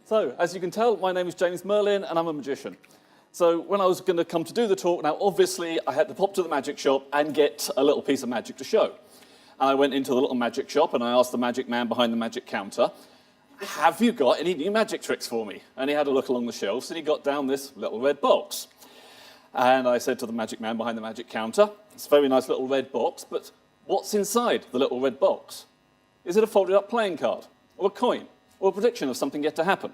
So, as you can tell, my name is James Merlin, and I'm a magician. So, when I was going to come to do the talk, now obviously I had to pop to the magic shop and get a little piece of magic to show. And I went into the little magic shop and I asked the magic man behind the magic counter, have you got any new magic tricks for me? And he had a look along the shelves and he got down this little red box. And I said to the magic man behind the magic counter, it's a very nice little red box, but what's inside the little red box? Is it a folded up playing card, or a coin, or a prediction of something yet to happen?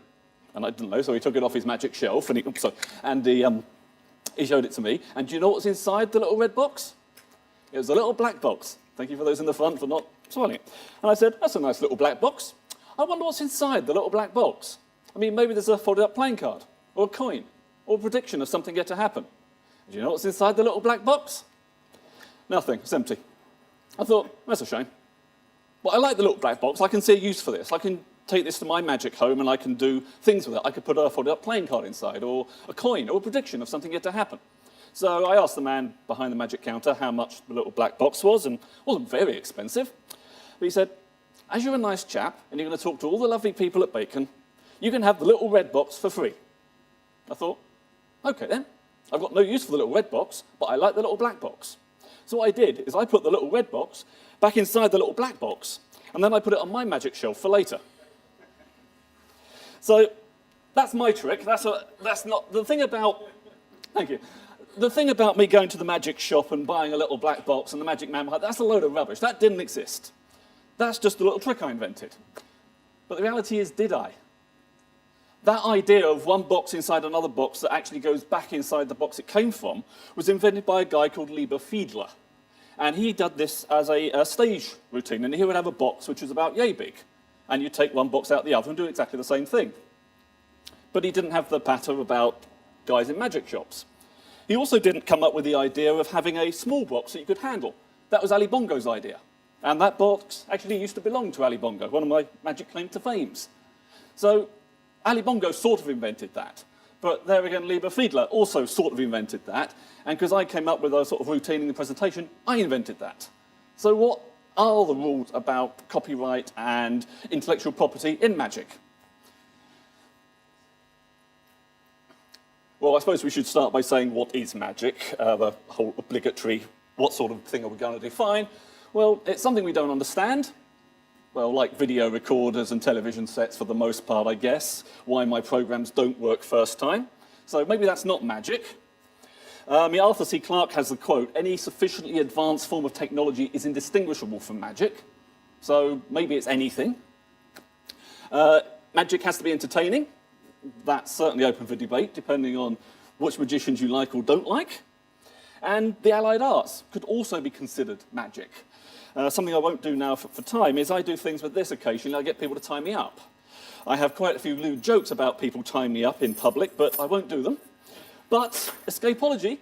And I didn't know, so he took it off his magic shelf and he showed it to me. And do you know what's inside the little red box? It was a little black box. Thank you for those in the front for not smiling. And I said, that's a nice little black box. I wonder what's inside the little black box. I mean, maybe there's a folded up playing card, or a coin, or a prediction of something yet to happen. Do you know what's inside the little black box? Nothing, it's empty. I thought, that's a shame. But I like the little black box. I can see a use for this. I can take this to my magic home and I can do things with it. I could put a folded up playing card inside, or a coin, or a prediction of something yet to happen. So I asked the man behind the magic counter how much the little black box was, and it wasn't very expensive. But he said, as you're a nice chap and you're going to talk to all the lovely people at Bacon, you can have the little red box for free. I thought, okay then. I've got no use for the little red box, but I like the little black box. So what I did is I put the little red box back inside the little black box, and then I put it on my magic shelf for later. So that's my trick. That's not the thing about. Thank you. The thing about me going to the magic shop and buying a little black box and the magic man behind, that's a load of rubbish. That didn't exist. That's just a little trick I invented. But the reality is, did I? That idea of one box inside another box that actually goes back inside the box it came from was invented by a guy called Lieber Fiedler. And he did this as a stage routine. And he would have a box which was about yay big. And you'd take one box out the other and do exactly the same thing. But he didn't have the patter about guys in magic shops. He also didn't come up with the idea of having a small box that you could handle. That was Ali Bongo's idea. And that box actually used to belong to Ali Bongo, one of my magic claim to fames. So Ali Bongo sort of invented that. But there again, Lieber Fiedler also sort of invented that. And because I came up with a sort of routine in the presentation, I invented that. So what are the rules about copyright and intellectual property in magic? Well, I suppose we should start by saying what is magic, the whole obligatory, what sort of thing are we going to define? Well, it's something we don't understand. Well, like video recorders and television sets for the most part, I guess. Why my programs don't work first time. So maybe that's not magic. Arthur C. Clarke has the quote, any sufficiently advanced form of technology is indistinguishable from magic. So maybe it's anything. Magic has to be entertaining. That's certainly open for debate, depending on which magicians you like or don't like. And the allied arts could also be considered magic. Something I won't do now for time is I do things with this occasionally. I get people to tie me up. I have quite a few lewd jokes about people tying me up in public, but I won't do them. But escapology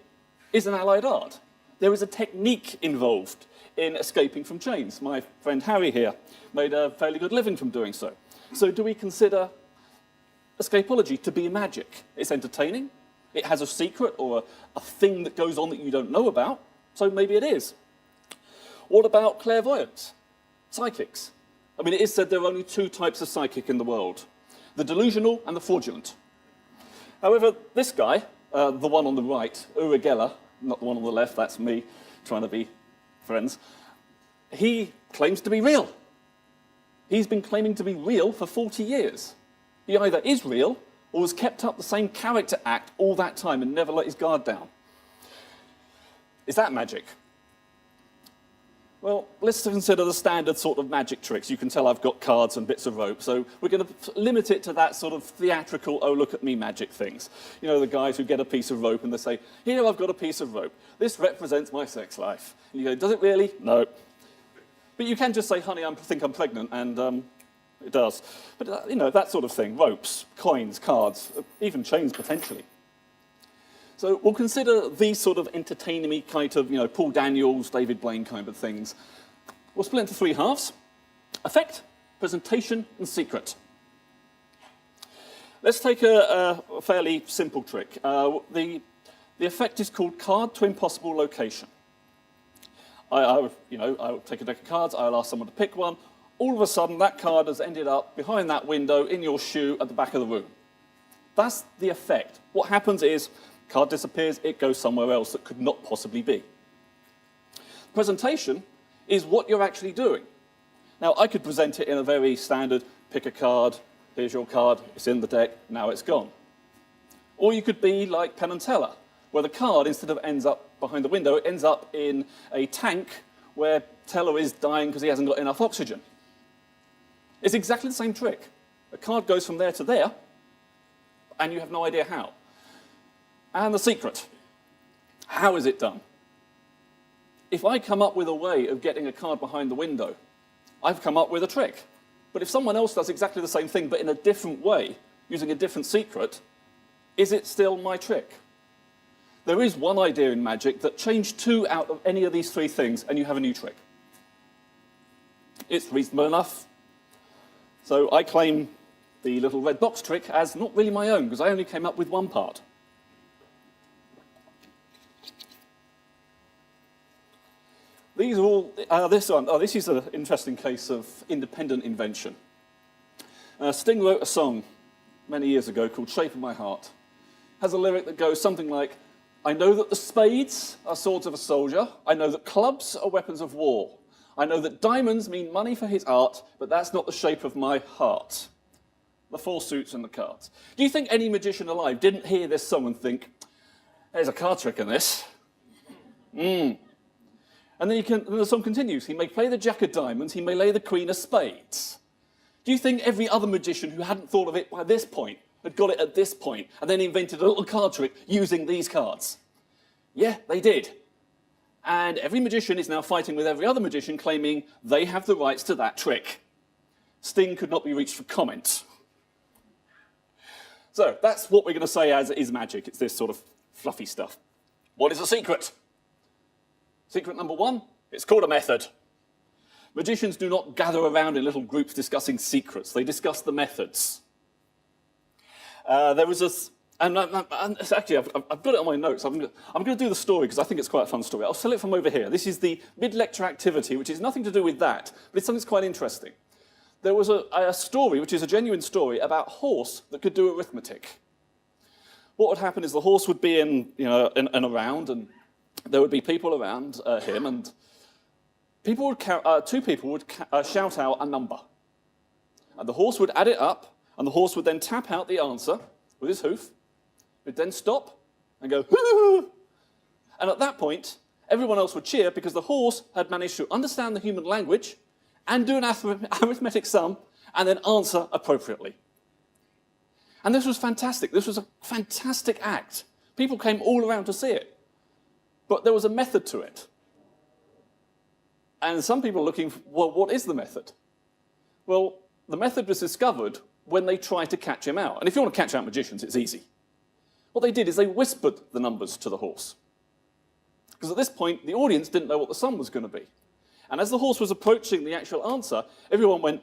is an allied art. There is a technique involved in escaping from chains. My friend Harry here made a fairly good living from doing so. So do we consider escapology to be magic? It's entertaining. It has a secret or a thing that goes on that you don't know about. So maybe it is. What about clairvoyance? Psychics. I mean, it is said there are only two types of psychic in the world. The delusional and the fraudulent. However, this guy, the one on the right, Uri Geller, not the one on the left, that's me trying to be friends, he claims to be real. He's been claiming to be real for 40 years. He either is real or has kept up the same character act all that time and never let his guard down. Is that magic? Well, let's consider the standard sort of magic tricks. You can tell I've got cards and bits of rope, so we're going to limit it to that sort of theatrical, oh, look at me magic things. You know, the guys who get a piece of rope and they say, here, I've got a piece of rope. This represents my sex life. And you go, does it really? No. But you can just say, honey, I think I'm pregnant, and it does. But, you know, that sort of thing, ropes, coins, cards, even chains potentially. So we'll consider these sort of entertaining-y kind of, you know, Paul Daniels, David Blaine kind of things. We'll split into three halves. Effect, presentation, and secret. Let's take a fairly simple trick. The effect is called card to impossible location. I'll take a deck of cards, I'll ask someone to pick one. all of a sudden that card has ended up behind that window in your shoe at the back of the room. That's the effect. What happens is, card disappears, it goes somewhere else that could not possibly be. Presentation is what you're actually doing. Now, I could present it in a very standard, pick a card, here's your card, it's in the deck, now it's gone. Or you could be like Penn and Teller, where the card, instead of ends up behind the window, it ends up in a tank where Teller is dying because he hasn't got enough oxygen. It's exactly the same trick. A card goes from there to there, and you have no idea how. And the secret, how is it done? If I come up with a way of getting a card behind the window, I've come up with a trick. But if someone else does exactly the same thing, but in a different way, using a different secret, is it still my trick? There is one idea in magic that change 2 out of any of these 3 things, and you have a new trick. It's reasonable enough. So I claim the little red box trick as not really my own, because I only came up with one part. These are all, this is an interesting case of independent invention. Sting wrote a song many years ago called Shape of My Heart. It has a lyric that goes something like, I know that the spades are swords of a soldier. I know that clubs are weapons of war. I know that diamonds mean money for his art, but that's not the shape of my heart. The 4 suits and the cards. Do you think any magician alive didn't hear this song and think, there's a card trick in this? And then the song continues. He may play the jack of diamonds, he may lay the queen of spades. Do you think every other magician who hadn't thought of it by this point had got it at this point and then invented a little card trick using these cards? Yeah, they did. And every magician is now fighting with every other magician claiming they have the rights to that trick. Sting could not be reached for comment. So that's what we're going to say as is magic. It's this sort of fluffy stuff. What is the secret? Secret number 1, it's called a method. Magicians do not gather around in little groups discussing secrets. They discuss the methods. There was this, and actually I've got it on my notes. I'm going to do the story because I think it's quite a fun story. I'll tell it from over here. This is the mid-lecture activity, which is nothing to do with that, but it's something that's quite interesting. There was a story, which is a genuine story, about a horse that could do arithmetic. What would happen is the horse would be in a round, and there would be people around him, and two people would shout out a number. And the horse would add it up, and the horse would then tap out the answer with his hoof. He'd then stop and go, hoo! And at that point, everyone else would cheer because the horse had managed to understand the human language and do an arithmetic sum and then answer appropriately. And this was fantastic. This was a fantastic act. People came all around to see it. But there was a method to it. And some people are looking for, well, what is the method? Well, the method was discovered when they tried to catch him out. And if you want to catch out magicians, it's easy. What they did is they whispered the numbers to the horse. Because at this point, the audience didn't know what the sum was going to be. And as the horse was approaching the actual answer, everyone went,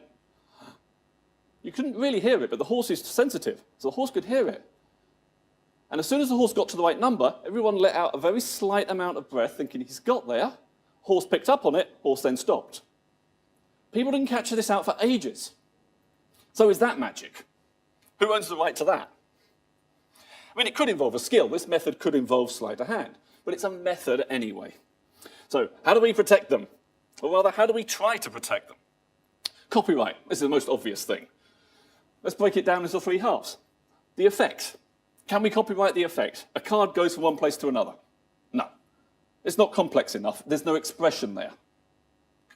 you couldn't really hear it, but the horse is sensitive, so the horse could hear it. And as soon as the horse got to the right number, everyone let out a very slight amount of breath, thinking he's got there. Horse picked up on it, horse then stopped. People didn't catch this out for ages. So is that magic? Who owns the right to that? I mean, it could involve a skill. This method could involve sleight of hand, but it's a method anyway. So how do we protect them? Or rather, how do we try to protect them? Copyright. This is the most obvious thing. Let's break it down into 3 halves. The effect. Can we copyright the effect? A card goes from one place to another. No. It's not complex enough. There's no expression there.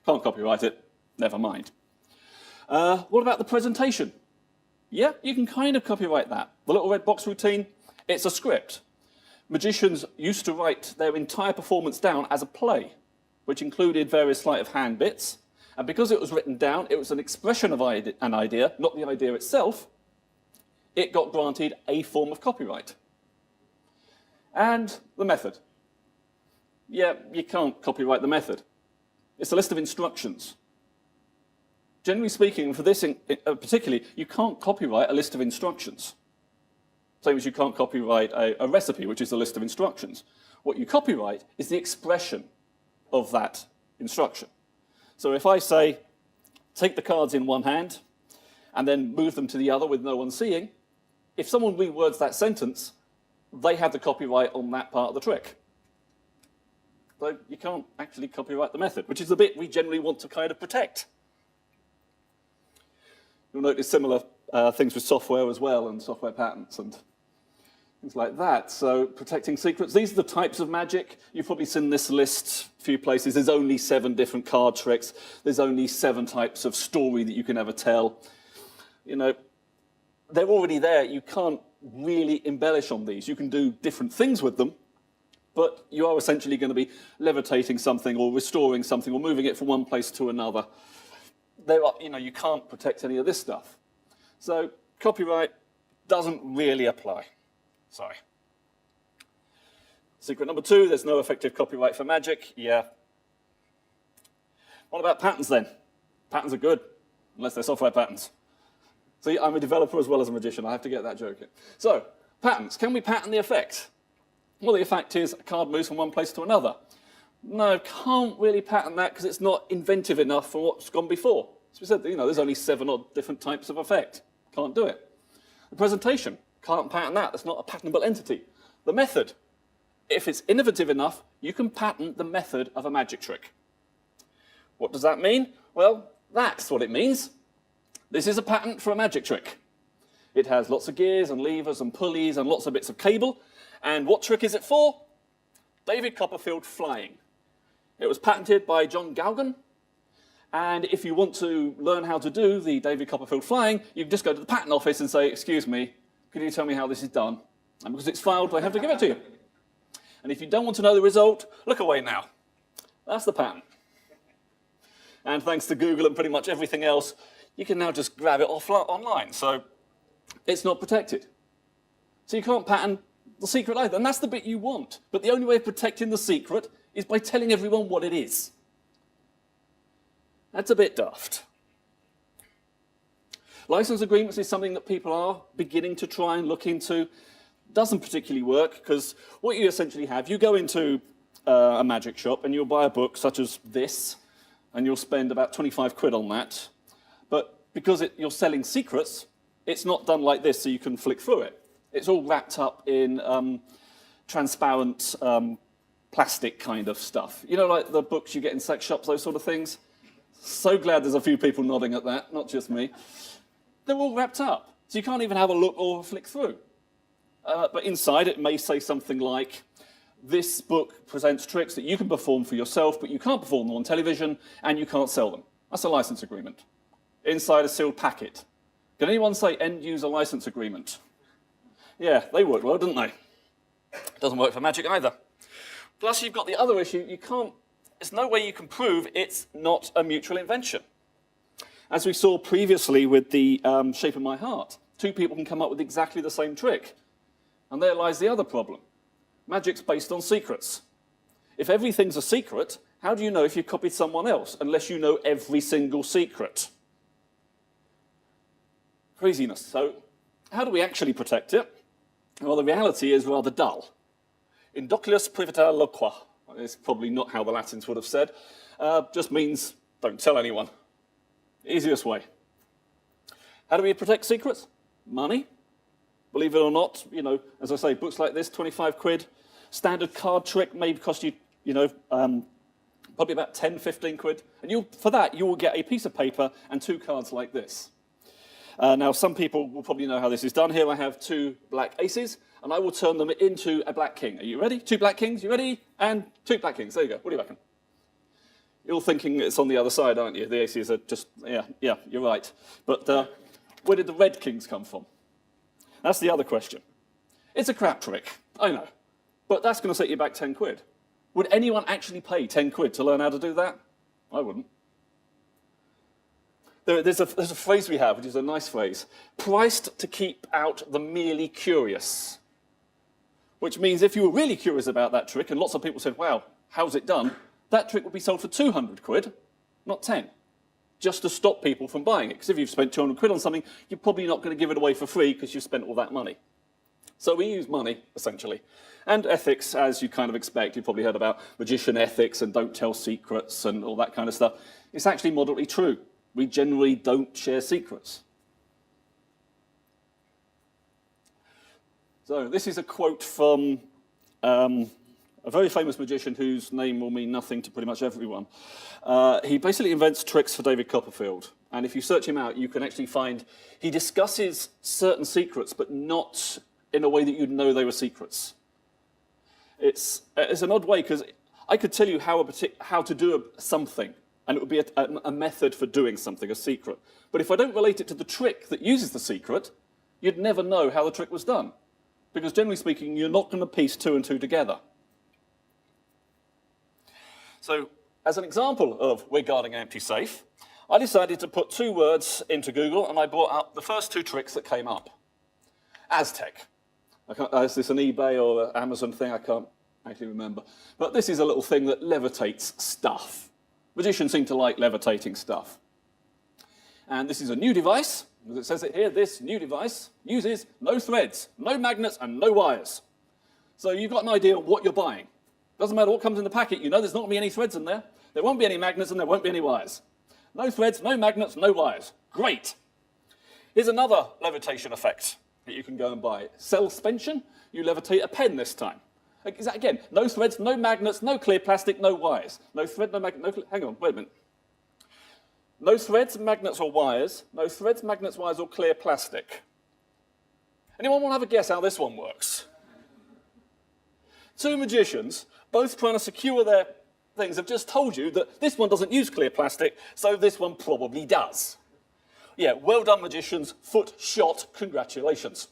Can't copyright it. Never mind. What about the presentation? Yeah, you can kind of copyright that. The little red box routine, it's a script. Magicians used to write their entire performance down as a play, which included various sleight of hand bits. And because it was written down, it was an expression of an idea, not the idea itself. It got granted a form of copyright. And the method. Yeah, you can't copyright the method. It's a list of instructions. Generally speaking, for this particularly, you can't copyright a list of instructions. Same as you can't copyright a recipe, which is a list of instructions. What you copyright is the expression of that instruction. So if I say, take the cards in one hand, and then move them to the other with no one seeing, if someone rewords that sentence, they have the copyright on that part of the trick. So you can't actually copyright the method, which is the bit we generally want to kind of protect. You'll notice similar things with software as well, and software patents and things like that. So protecting secrets. These are the types of magic. You've probably seen this list a few places. There's only 7 different card tricks. There's only 7 types of story that you can ever tell. You know, they're already there. You can't really embellish on these. You can do different things with them, but you are essentially going to be levitating something or restoring something or moving it from one place to another. There are, you know, you can't protect any of this stuff. So copyright doesn't really apply. Sorry. Secret number 2, there's no effective copyright for magic. Yeah. What about patents then? Patents are good, unless they're software patents. See, I'm a developer as well as a magician. I have to get that joke in. So, patents. Can we patent the effect? Well, the effect is a card moves from one place to another. No, can't really patent that because it's not inventive enough for what's gone before. So we said, you know, there's only 7 odd different types of effect. Can't do it. The presentation. Can't patent that. That's not a patentable entity. The method. If it's innovative enough, you can patent the method of a magic trick. What does that mean? Well, that's what it means. This is a patent for a magic trick. It has lots of gears and levers and pulleys and lots of bits of cable. And what trick is it for? David Copperfield flying. It was patented by John Gauguin. And if you want to learn how to do the David Copperfield flying, you can just go to the patent office and say, excuse me, can you tell me how this is done? And because it's filed, I have to give it to you. And if you don't want to know the result, look away now. That's the patent. And thanks to Google and pretty much everything else, you can now just grab it online. So it's not protected. So you can't patent the secret either. And that's the bit you want. But the only way of protecting the secret is by telling everyone what it is. That's a bit daft. License agreements is something that people are beginning to try and look into. Doesn't particularly work because what you essentially have, you go into a magic shop and you'll buy a book such as this, and you'll spend about 25 quid on that. But because you're selling secrets, it's not done like this so you can flick through it. It's all wrapped up in transparent plastic kind of stuff. You know, like the books you get in sex shops, those sort of things? So glad there's a few people nodding at that, not just me. They're all wrapped up, so you can't even have a look or flick through. But inside it may say something like, this book presents tricks that you can perform for yourself, but you can't perform them on television, and you can't sell them. That's a license agreement. Inside a sealed packet. Can anyone say end-user license agreement? Yeah, they work well, didn't they? Doesn't work for magic either. Plus, you've got the other issue. There's no way you can prove it's not a mutual invention. As we saw previously with the Shape of My Heart, 2 people can come up with exactly the same trick. And there lies the other problem. Magic's based on secrets. If everything's a secret, how do you know if you copied someone else, unless you know every single secret? Craziness. So, how do we actually protect it? Well, the reality is rather dull. Indoculus privata loqua. It's probably not how the Latins would have said. Just means don't tell anyone. Easiest way. How do we protect secrets? Money. Believe it or not, you know, as I say, books like this, 25 quid. Standard card trick may cost you, probably about 10, 15 quid. And for that, you will get a piece of paper and 2 cards like this. Now, some people will probably know how this is done. Here I have 2 black aces, and I will turn them into a black king. Are you ready? 2 black kings, you ready? And 2 black kings. There you go. What do you reckon? You're all thinking it's on the other side, aren't you? The aces are just, yeah, you're right. But where did the red kings come from? That's the other question. It's a crap trick, I know. But that's going to set you back 10 quid. Would anyone actually pay 10 quid to learn how to do that? I wouldn't. There's a phrase we have, which is a nice phrase, priced to keep out the merely curious. Which means if you were really curious about that trick, and lots of people said, wow, how's it done? That trick would be sold for 200 quid, not 10. Just to stop people from buying it. Because if you've spent 200 quid on something, you're probably not going to give it away for free because you've spent all that money. So we use money, essentially. And ethics, as you kind of expect. You've probably heard about magician ethics and don't tell secrets and all that kind of stuff. It's actually moderately true. We generally don't share secrets. So this is a quote from a very famous magician whose name will mean nothing to pretty much everyone. He basically invents tricks for David Copperfield. And if you search him out, you can actually find he discusses certain secrets, but not in a way that you'd know they were secrets. It's an odd way, because I could tell you how to do something, and it would be a method for doing something, a secret. But if I don't relate it to the trick that uses the secret, you'd never know how the trick was done. Because generally speaking, you're not going to piece 2 and 2 together. So, as an example of we're guarding an empty safe, I decided to put 2 words into Google, and I brought up the first 2 tricks that came up. Aztec. Is this an eBay or an Amazon thing? I can't actually remember. But this is a little thing that levitates stuff. Magicians seem to like levitating stuff. And this is a new device. As it says it here, this new device uses no threads, no magnets, and no wires. So you've got an idea of what you're buying. Doesn't matter what comes in the packet, you know there's not going to be any threads in there. There won't be any magnets and there won't be any wires. No threads, no magnets, no wires. Great. Here's another levitation effect that you can go and buy. Suspension, you levitate a pen this time. Again, no threads, no magnets, no clear plastic, no wires. No thread, no magnet, no hang on, wait a minute. No threads, magnets, or wires. No threads, magnets, wires, or clear plastic. Anyone want to have a guess how this one works? 2 magicians, both trying to secure their things, have just told you that this one doesn't use clear plastic, so this one probably does. Yeah, well done, magicians. Foot shot. Congratulations.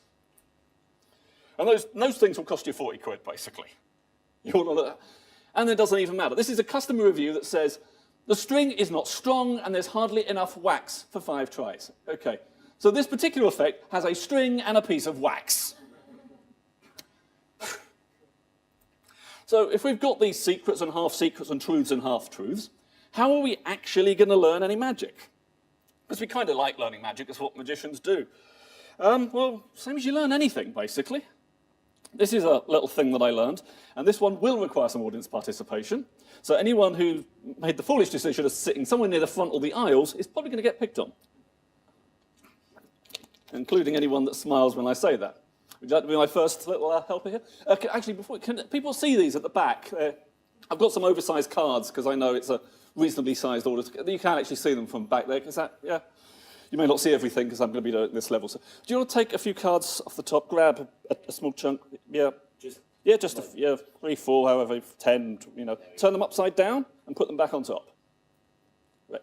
And those things will cost you 40 quid, basically. And it doesn't even matter. This is a customer review that says, the string is not strong and there's hardly enough wax for 5 tries. Okay, so this particular effect has a string and a piece of wax. So if we've got these secrets and half-secrets and truths and half-truths, how are we actually going to learn any magic? Because we kind of like learning magic, it's what magicians do. Well, same as you learn anything, basically. This is a little thing that I learned, and this one will require some audience participation. So anyone who made the foolish decision of sitting somewhere near the front or the aisles is probably going to get picked on, including anyone that smiles when I say that. Would you like to be my first little helper here? Actually, can people see these at the back? I've got some oversized cards, because I know it's a reasonably sized audience. You can actually see them from back there. Is that, yeah? You may not see everything, because I'm going to be at this level. So, do you want to take a few cards off the top, grab a small chunk? Yeah. Just 3, 4, however, 10, turn them upside down and put them back on top. Right.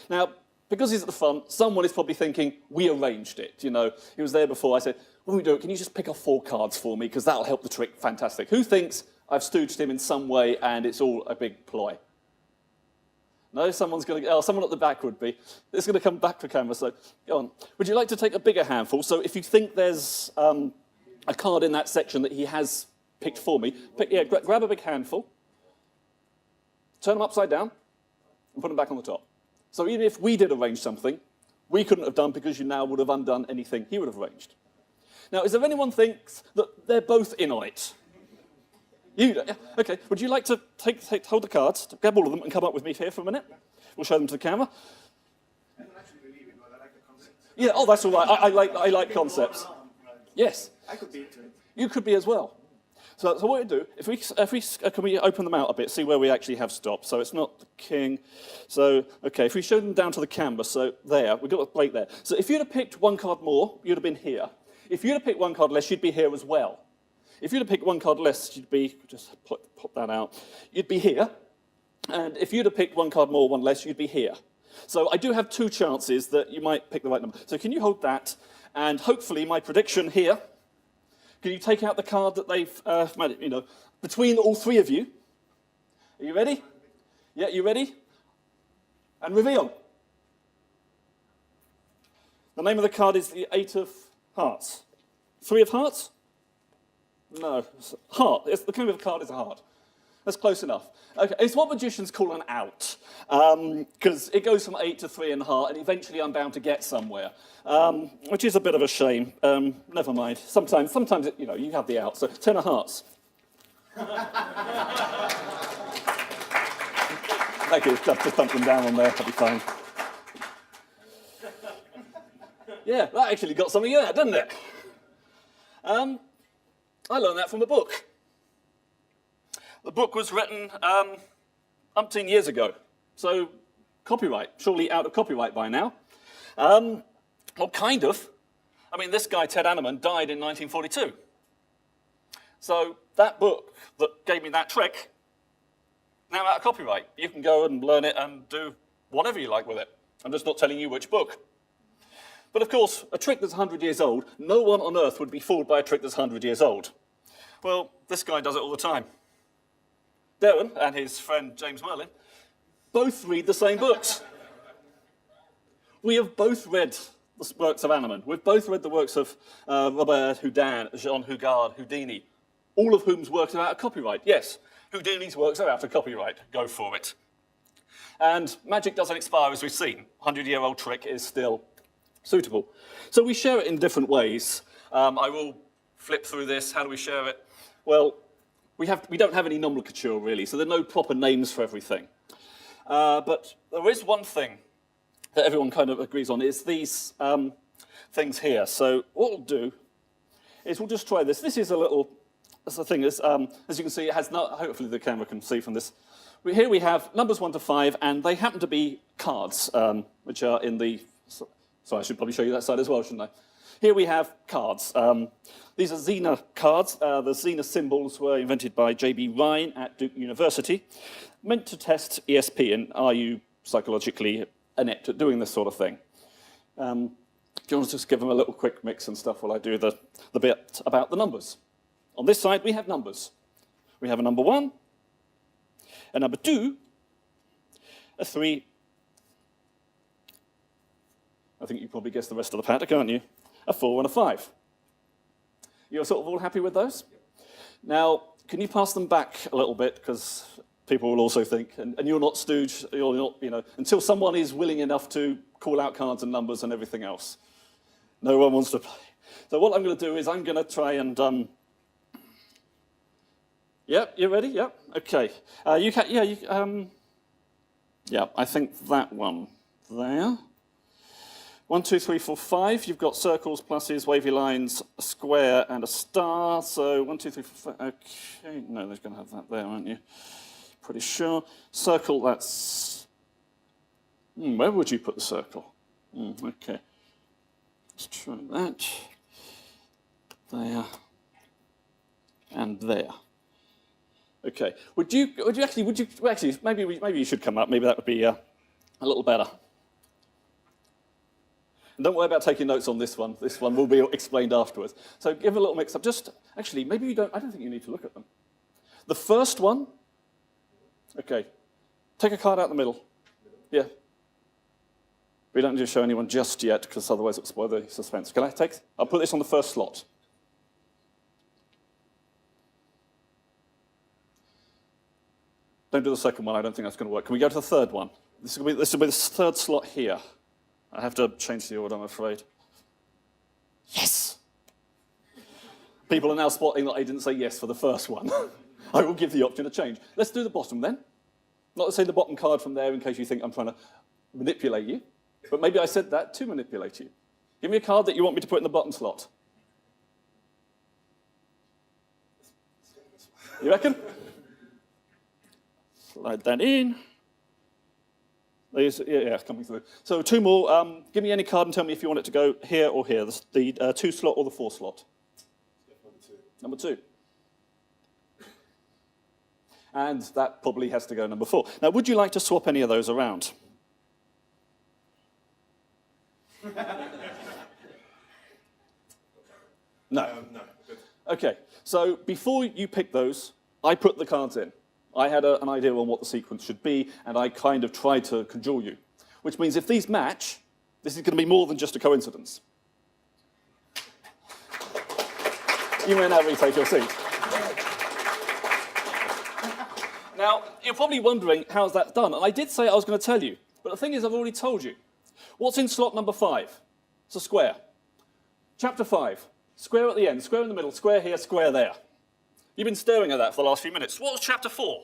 Now, because he's at the front, someone is probably thinking, we arranged it, He was there before. I said, when we do it, can you just pick off 4 cards for me, because that'll help the trick. Fantastic. Who thinks I've stooged him in some way and it's all a big ploy? No, someone's going to, someone at the back would be. It's going to come back to camera, so go on. Would you like to take a bigger handful? So if you think there's a card in that section that he has picked for me, grab a big handful, turn them upside down, and put them back on the top. So even if we did arrange something, we couldn't have done, because you now would have undone anything he would have arranged. Now, is there anyone thinks that they're both in on it? You, okay, would you like to hold the cards, grab all of them, and come up with me here for a minute? We'll show them to the camera. I don't actually believe it, but I like the concept. Yeah, oh, that's all right. I like concepts. Yes. I could be into it. You could be as well. So what we do, can we open them out a bit, see where we actually have stopped? So it's not the king. So, okay, if we show them down to the camera, so there, we've got a break there. So if you'd have picked 1 card more, you'd have been here. If you'd have picked 1 card less, you'd be here as well. If you'd have picked 1 card less, you'd be, just pop that out, you'd be here. And if you'd have picked 1 card more, 1 less, you'd be here. So I do have 2 chances that you might pick the right number. So can you hold that? And hopefully my prediction here, can you take out the card that they've, between all 3 of you? Are you ready? Yeah, you ready? And reveal. The name of the card is the 8 of Hearts. 3 of Hearts? No, heart. The name of the card is a heart. That's close enough. Okay, it's what magicians call an out, because it goes from 8 to 3 in heart, and eventually I'm bound to get somewhere, which is a bit of a shame. Never mind. Sometimes you have the out. So 10 of hearts. Thank you. Just dump them down on there. That'll be fine. Yeah, that actually got something in there, didn't it? I learned that from a book. The book was written umpteen years ago, so copyright, surely out of copyright by now. Well, kind of. I mean, this guy, Ted Anneman, died in 1942. So that book that gave me that trick, now out of copyright. You can go and learn it and do whatever you like with it. I'm just not telling you which book. But of course, a trick that's 100 years old, no one on earth would be fooled by a trick that's 100 years old. Well, this guy does it all the time. Darren and his friend James Merlin both read the same books. We have both read the works of Anneman. We've both read the works of Robert Houdin, Jean Hogarth, Houdini, all of whom's works are out of copyright. Yes, Houdini's works are out of copyright. Go for it. And magic doesn't expire, as we've seen. 100-year-old trick is still suitable. So we share it in different ways. I will flip through this. How do we share it? Well, we don't have any nomenclature, really, so there are no proper names for everything. But there is one thing that everyone kind of agrees on, is these things here. So what we'll do is we'll just try this. This is a little, as the thing is, as you can see, it has not, hopefully the camera can see from this. Here we have numbers 1 to 5, and they happen to be cards, which are in the, so I should probably show you that side as well, shouldn't I? Here we have cards. These are Xena cards. The Xena symbols were invented by J.B. Ryan at Duke University, meant to test ESP and are you psychologically inept at doing this sort of thing. Do you want to just give them a little quick mix and stuff while I do the bit about the numbers? On this side, we have numbers. We have a number 1, a number 2, a 3. I think you probably guessed the rest of the pattern, can't you? A 4 and a 5. You're sort of all happy with those? Now, can you pass them back a little bit, because people will also think, and you're not stooge, you're not, you know, until someone is willing enough to call out cards and numbers and everything else. No one wants to play. So what I'm going to do is I'm going to try and, yep, you ready? Yep, okay. You can, yeah, yeah, I think that one there. 1, 2, 3, 4, 5. You've got circles, pluses, wavy lines, a square, and a star. So 1, 2, 3, 4, 5. Okay, no, they're going to have that there, aren't you? Pretty sure. Circle, that's... where would you put the circle? Okay. Let's try that. There. And there. Okay. Would you actually, maybe you should come up. Maybe that would be a little better. And don't worry about taking notes on this one. This one will be explained afterwards. So give a little mix-up. Just, actually, maybe you don't, I don't think you need to look at them. The first one, okay, take a card out in the middle. Yeah. We don't need to show anyone just yet, because otherwise it'll spoil the suspense. Can I take, I'll put this on the first slot. Don't do the second one, I don't think that's going to work. Can we go to the third one? This will be the third slot here. I have to change the order, I'm afraid. Yes! People are now spotting that I didn't say yes for the first one. I will give the option to change. Let's do the bottom then. Not to say the bottom card from there in case you think I'm trying to manipulate you, but maybe I said that to manipulate you. Give me a card that you want me to put in the bottom slot. You reckon? Slide that in. Yeah, coming through. So 2 more. Give me any card and tell me if you want it to go here or here. The 2 slot or the 4 slot? Number 2. And that probably has to go number 4. Now, would you like to swap any of those around? No. No, good. Okay, so before you pick those, I put the cards in. I had an idea on what the sequence should be, and I kind of tried to cajole you. Which means if these match, this is going to be more than just a coincidence. You may now retake your seat. Now, you're probably wondering, how's that done? And I did say I was going to tell you, but the thing is, I've already told you. What's in slot number 5? It's a square. Chapter 5, square at the end, square in the middle, square here, square there. You've been staring at that for the last few minutes. What was chapter 4?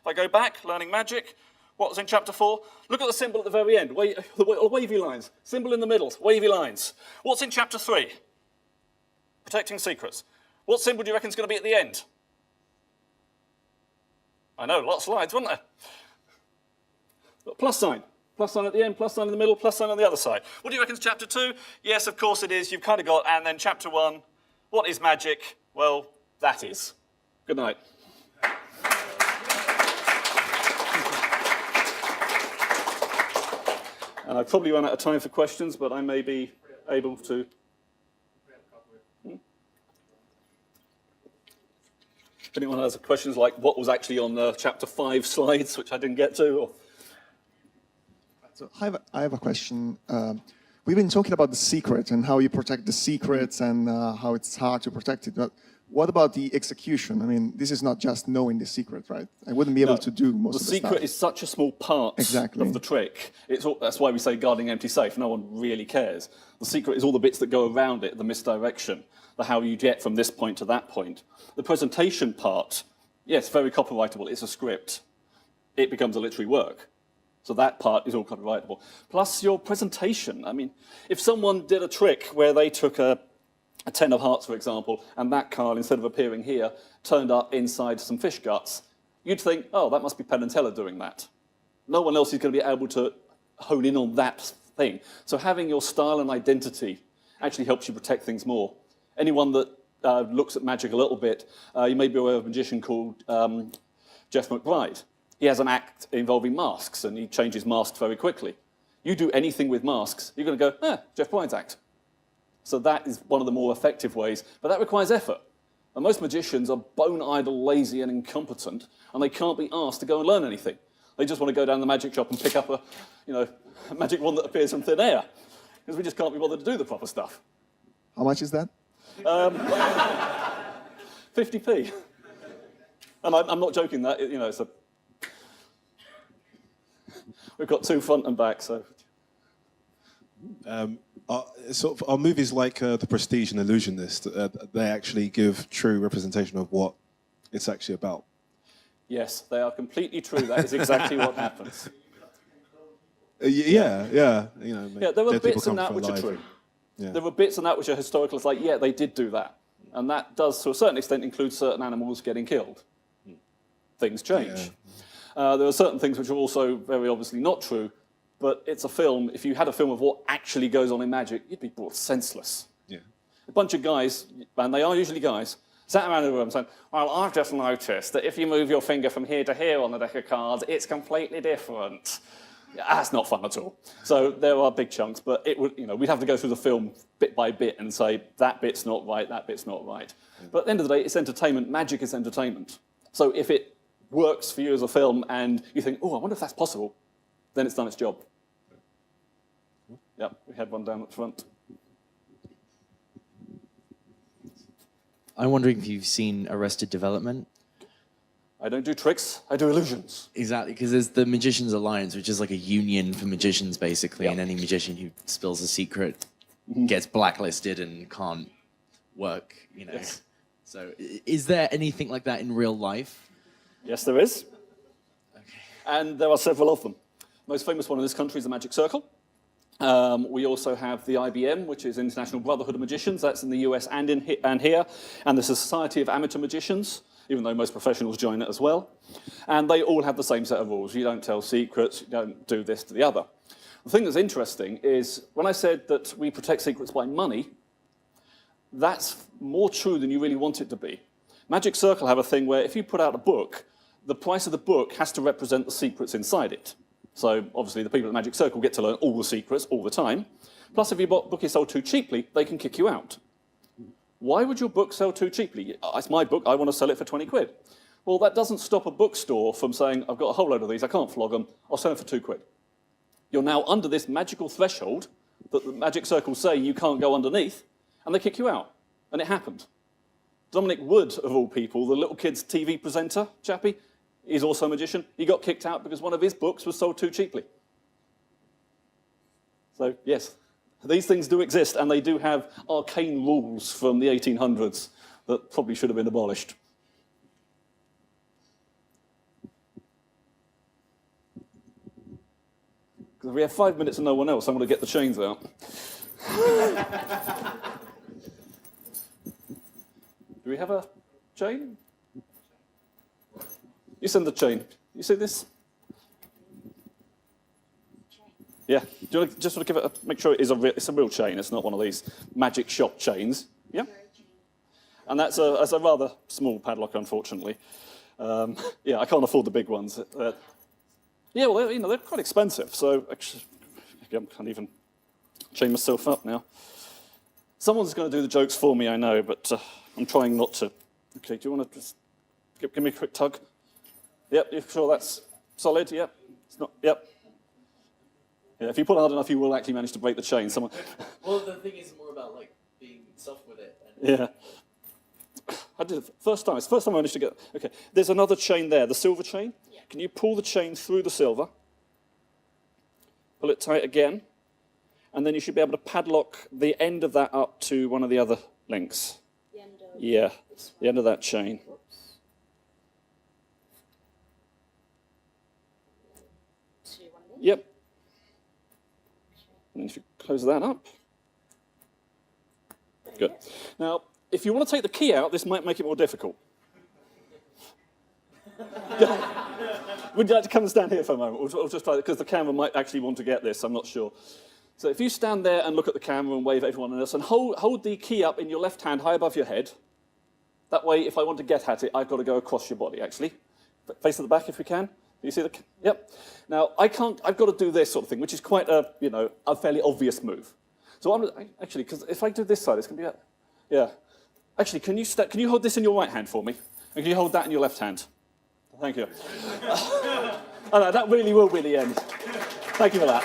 If I go back, learning magic, What was in chapter 4? Look at the symbol at the very end, the wavy lines. Symbol in the middle, wavy lines. What's in chapter 3? Protecting secrets. What symbol do you reckon is going to be at the end? I know, lots of slides, wasn't there? Plus sign. Plus sign at the end, plus sign in the middle, plus sign on the other side. What do you reckon is chapter 2? Yes, of course it is. You've kind of got, and then chapter 1. What is magic? Well, that is. Good night. And I've probably run out of time for questions, but I may be able to. If anyone has questions like what was actually on the chapter 5 slides, which I didn't get to, or... So I have a question. We've been talking about the secret and how you protect the secrets and how it's hard to protect it. But what about the execution? I mean, this is not just knowing the secret, right? I wouldn't be able to do most of the stuff. The secret is such a small part of the trick. That's why we say guarding empty safe. No one really cares. The secret is all the bits that go around it, the misdirection, the how you get from this point to that point. The presentation part, yes, very copyrightable. It's a script. It becomes a literary work. So that part is all copyrightable. Plus your presentation. I mean, if someone did a trick where they took a 10 of hearts, for example, and that card, instead of appearing here, turned up inside some fish guts, you'd think, oh, that must be Penn and Teller doing that. No one else is going to be able to hone in on that thing. So having your style and identity actually helps you protect things more. Anyone that looks at magic a little bit, you may be aware of a magician called Jeff McBride. He has an act involving masks, and he changes masks very quickly. You do anything with masks, you're going to go, Jeff McBride's act. So that is one of the more effective ways, but that requires effort. And most magicians are bone idle, lazy, and incompetent, and they can't be asked to go and learn anything. They just want to go down the magic shop and pick up a magic wand that appears from thin air, because we just can't be bothered to do the proper stuff. How much is that? 50p. And I'm not joking that, it's a... We've got 2 front and back, so... Our movies like The Prestige and Illusionist, they actually give true representation of what it's actually about. Yes, they are completely true. That is exactly what happens. Yeah. There were bits in that which are true. Yeah. There were bits in that which are historical. It's like, yeah, they did do that. And that does, to a certain extent, include certain animals getting killed. Things change. Yeah. There are certain things which are also very obviously not true, but it's a film. If you had a film of what actually goes on in magic, you'd be brought senseless. Yeah. A bunch of guys, and they are usually guys, sat around in a room saying, well, I've just noticed that if you move your finger from here to here on the deck of cards, it's completely different. That's not fun at all. So there are big chunks, but it would, we'd have to go through the film bit by bit and say, that bit's not right, that bit's not right. But at the end of the day, it's entertainment. Magic is entertainment. So if it works for you as a film and you think, oh, I wonder if that's possible, then it's done its job. Yep, we had one down at the front. I'm wondering if you've seen Arrested Development. I don't do tricks, I do illusions. Exactly, because there's the Magicians Alliance, which is like a union for magicians, basically, and any magician who spills a secret gets blacklisted and can't work, Yes. So is there anything like that in real life? Yes, there is. Okay. And there are several of them. The most famous one in this country is the Magic Circle. We also have the IBM, which is International Brotherhood of Magicians. That's in the US and here. And there's a Society of Amateur Magicians, even though most professionals join it as well. And they all have the same set of rules. You don't tell secrets, you don't do this to the other. The thing that's interesting is when I said that we protect secrets by money, that's more true than you really want it to be. Magic Circle have a thing where if you put out a book, the price of the book has to represent the secrets inside it. So obviously the people at Magic Circle get to learn all the secrets all the time. Plus if your book is sold too cheaply, they can kick you out. Why would your book sell too cheaply? It's my book, I want to sell it for 20 quid. Well, that doesn't stop a bookstore from saying, I've got a whole load of these, I can't flog them, I'll sell them for 2 quid. You're now under this magical threshold that the Magic Circle say you can't go underneath, and they kick you out. And it happened. Dominic Wood, of all people, the little kid's TV presenter, chappie, he's also a magician. He got kicked out because one of his books was sold too cheaply. So, yes, these things do exist, and they do have arcane rules from the 1800s that probably should have been abolished. Because we have 5 minutes and no one else. I'm going to get the chains out. Do we have a chain? You send the chain. You see this? Yeah. Do you want to just sort of give it make sure it's a real chain. It's not one of these magic shop chains. Yeah. And that's a rather small padlock, unfortunately. Yeah, I can't afford the big ones. Yeah, well, they're quite expensive. So actually, I can't even chain myself up now. Someone's going to do the jokes for me, I know, but I'm trying not to. Okay, do you want to just give me a quick tug? Yep, you're sure that's solid? Yep. It's not. Yep. Yeah, if you pull hard enough, you will actually manage to break the chain. Someone. Well, the thing is more about like being soft with it. Yeah. I did it first time. It's the first time I managed to get. Okay, there's another chain there, the silver chain. Yeah. Can you pull the chain through the silver? Pull it tight again, and then you should be able to padlock the end of that up to one of the other links. The end of Yeah, the end of that chain. to one of these. Yep. And then if you close that up. Good. Now, if you want to take the key out, this might make it more difficult. Would you like to come and stand here for a moment? We'll just try, because the camera might actually want to get this, I'm not sure. So if you stand there and look at the camera and wave at everyone else, and hold the key up in your left hand high above your head. That way, if I want to get at it, I've got to go across your body, actually. Face at the back if we can. Do you see the... Yep. Now, I've got to do this sort of thing, which is quite a fairly obvious move. So actually, because if I do this side, it's going to be... Yeah. Actually, can you hold this in your right hand for me? And can you hold that in your left hand? Thank you. Oh, no, that really will be the end. Thank you for that.